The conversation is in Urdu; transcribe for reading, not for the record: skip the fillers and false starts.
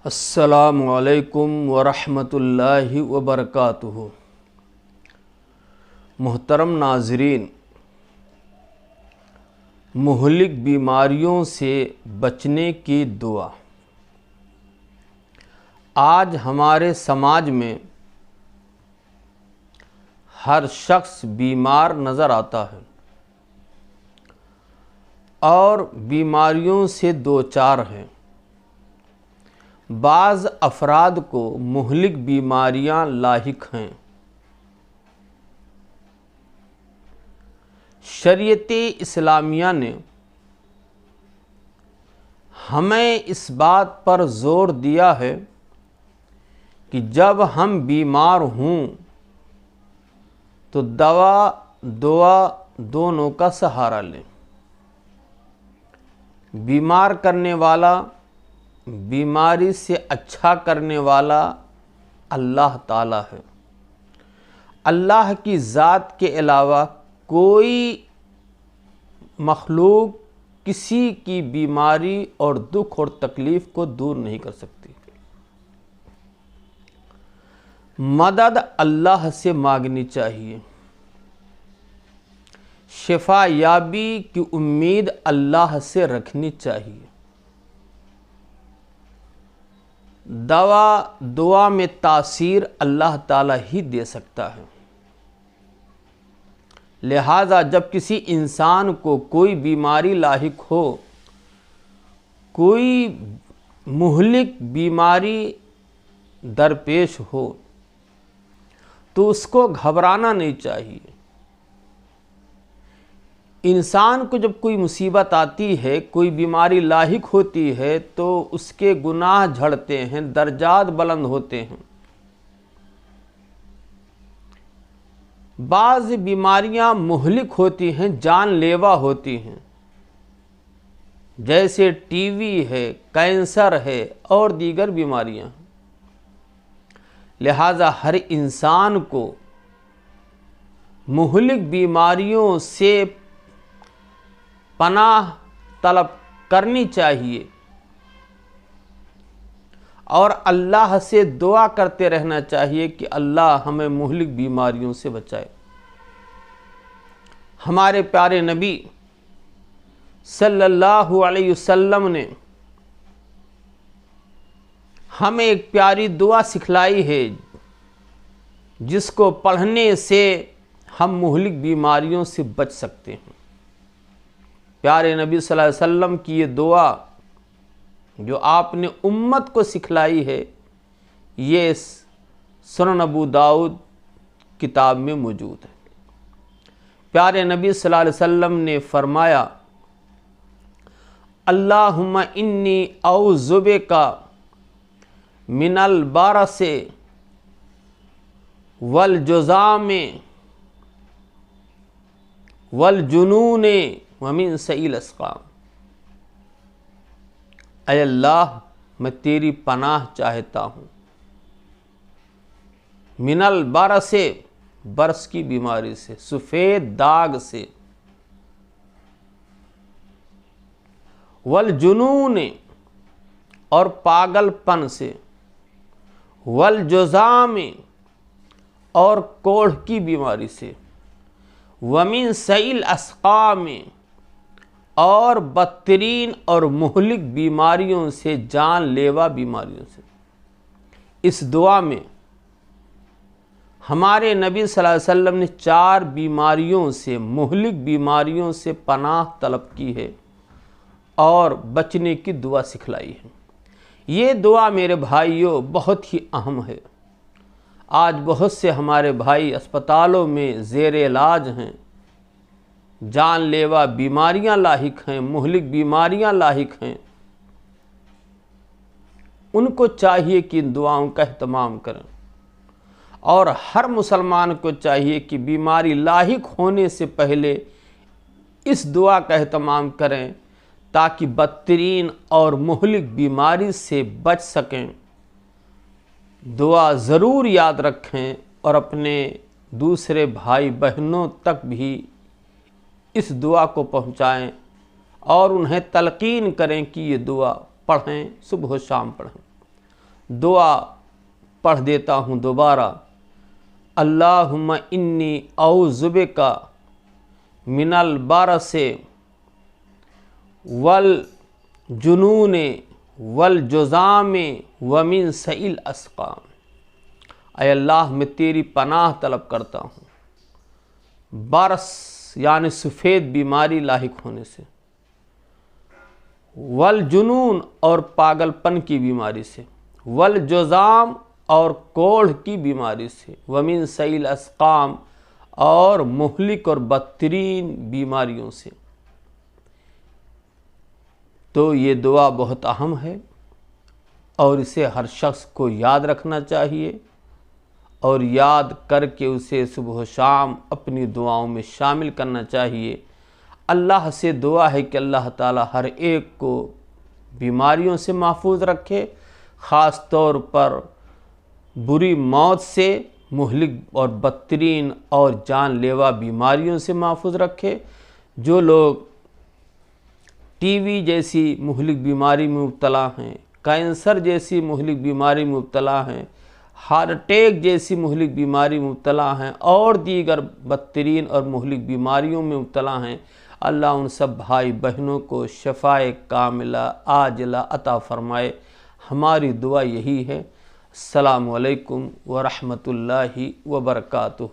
السلام علیکم ورحمۃ اللہ وبرکاتہ۔ محترم ناظرین، مہلک بیماریوں سے بچنے کی دعا۔ آج ہمارے سماج میں ہر شخص بیمار نظر آتا ہے اور بیماریوں سے دوچار ہے۔ بعض افراد کو مہلک بیماریاں لاحق ہیں۔ شریعت اسلامیہ نے ہمیں اس بات پر زور دیا ہے کہ جب ہم بیمار ہوں تو دعا دونوں کا سہارا لیں۔ بیمار کرنے والا، بیماری سے اچھا کرنے والا اللہ تعالیٰ ہے۔ اللہ کی ذات کے علاوہ کوئی مخلوق کسی کی بیماری اور دکھ اور تکلیف کو دور نہیں کر سکتی۔ مدد اللہ سے مانگنی چاہیے۔ شفا یابی کی امید اللہ سے رکھنی چاہیے۔ دعا میں تاثیر اللہ تعالیٰ ہی دے سکتا ہے۔ لہذا جب کسی انسان کو کوئی بیماری لاحق ہو، کوئی مہلک بیماری درپیش ہو، تو اس کو گھبرانا نہیں چاہیے۔ انسان کو جب کوئی مصیبت آتی ہے، کوئی بیماری لاحق ہوتی ہے تو اس کے گناہ جھڑتے ہیں، درجات بلند ہوتے ہیں۔ بعض بیماریاں مہلک ہوتی ہیں، جان لیوا ہوتی ہیں، جیسے ٹی وی ہے، کینسر ہے اور دیگر بیماریاں۔ لہذا ہر انسان کو مہلک بیماریوں سے پناہ طلب کرنی چاہیے اور اللہ سے دعا کرتے رہنا چاہیے کہ اللہ ہمیں مہلک بیماریوں سے بچائے۔ ہمارے پیارے نبی صلی اللہ علیہ وسلم نے ہمیں ایک پیاری دعا سکھلائی ہے جس کو پڑھنے سے ہم مہلک بیماریوں سے بچ سکتے ہیں۔ پیارے نبی صلی اللہ علیہ وسلم کی یہ دعا جو آپ نے امت کو سکھلائی ہے، یہ سنن ابو داؤد کتاب میں موجود ہے۔ پیارے نبی صلی اللہ علیہ وسلم نے فرمایا: اللہم انی اعوذ بک من البرص والجذام والجنون ومن سیء الاسقام۔ اے اللہ، میں تیری پناہ چاہتا ہوں من البرص، برص کی بیماری سے، سفید داغ سے، والجنون اور پاگل پن سے، والجذام اور کوڑھ کی بیماری سے، ومن سیء الاسقام اور بدترین اور مہلک بیماریوں سے، جان لیوا بیماریوں سے۔ اس دعا میں ہمارے نبی صلی اللہ علیہ وسلم نے 4 بیماریوں سے، مہلک بیماریوں سے پناہ طلب کی ہے اور بچنے کی دعا سکھلائی ہے۔ یہ دعا میرے بھائیوں بہت ہی اہم ہے۔ آج بہت سے ہمارے بھائی اسپتالوں میں زیر علاج ہیں، جان لیوا بیماریاں لاحق ہیں، مہلک بیماریاں لاحق ہیں۔ ان کو چاہیے کہ ان دعاؤں کا اہتمام کریں، اور ہر مسلمان کو چاہیے کہ بیماری لاحق ہونے سے پہلے اس دعا کا اہتمام کریں تاکہ بدترین اور مہلک بیماری سے بچ سکیں۔ دعا ضرور یاد رکھیں اور اپنے دوسرے بھائی بہنوں تک بھی اس دعا کو پہنچائیں اور انہیں تلقین کریں کہ یہ دعا پڑھیں، صبح و شام پڑھیں۔ دعا پڑھ دیتا ہوں دوبارہ، اللہم انی اعوذ بک من البرص والجنون والجذام ومن سیء الاسقام۔ اے اللہ میں تیری پناہ طلب کرتا ہوں برص یعنی سفید بیماری لاحق ہونے سے، والجنون اور پاگل پن کی بیماری سے، والجذام اور کوڑھ کی بیماری سے، ومن سیء الاسقام اور مہلک اور بدترین بیماریوں سے۔ تو یہ دعا بہت اہم ہے اور اسے ہر شخص کو یاد رکھنا چاہیے اور یاد کر کے اسے صبح و شام اپنی دعاؤں میں شامل کرنا چاہیے۔ اللہ سے دعا ہے کہ اللہ تعالی ہر ایک کو بیماریوں سے محفوظ رکھے، خاص طور پر بری موت سے، مہلک اور بدترین اور جان لیوا بیماریوں سے محفوظ رکھے۔ جو لوگ ٹی وی جیسی مہلک بیماری میں مبتلا ہیں، کینسر جیسی مہلک بیماری میں مبتلا ہیں، ہارٹ اٹیک جیسی مہلک بیماری میں مبتلا ہیں اور دیگر بدترین اور مہلک بیماریوں میں مبتلا ہیں، اللہ ان سب بھائی بہنوں کو شفائے کاملہ عاجلہ عطا فرمائے۔ ہماری دعا یہی ہے۔ السلام علیکم ورحمۃ اللہ وبرکاتہ۔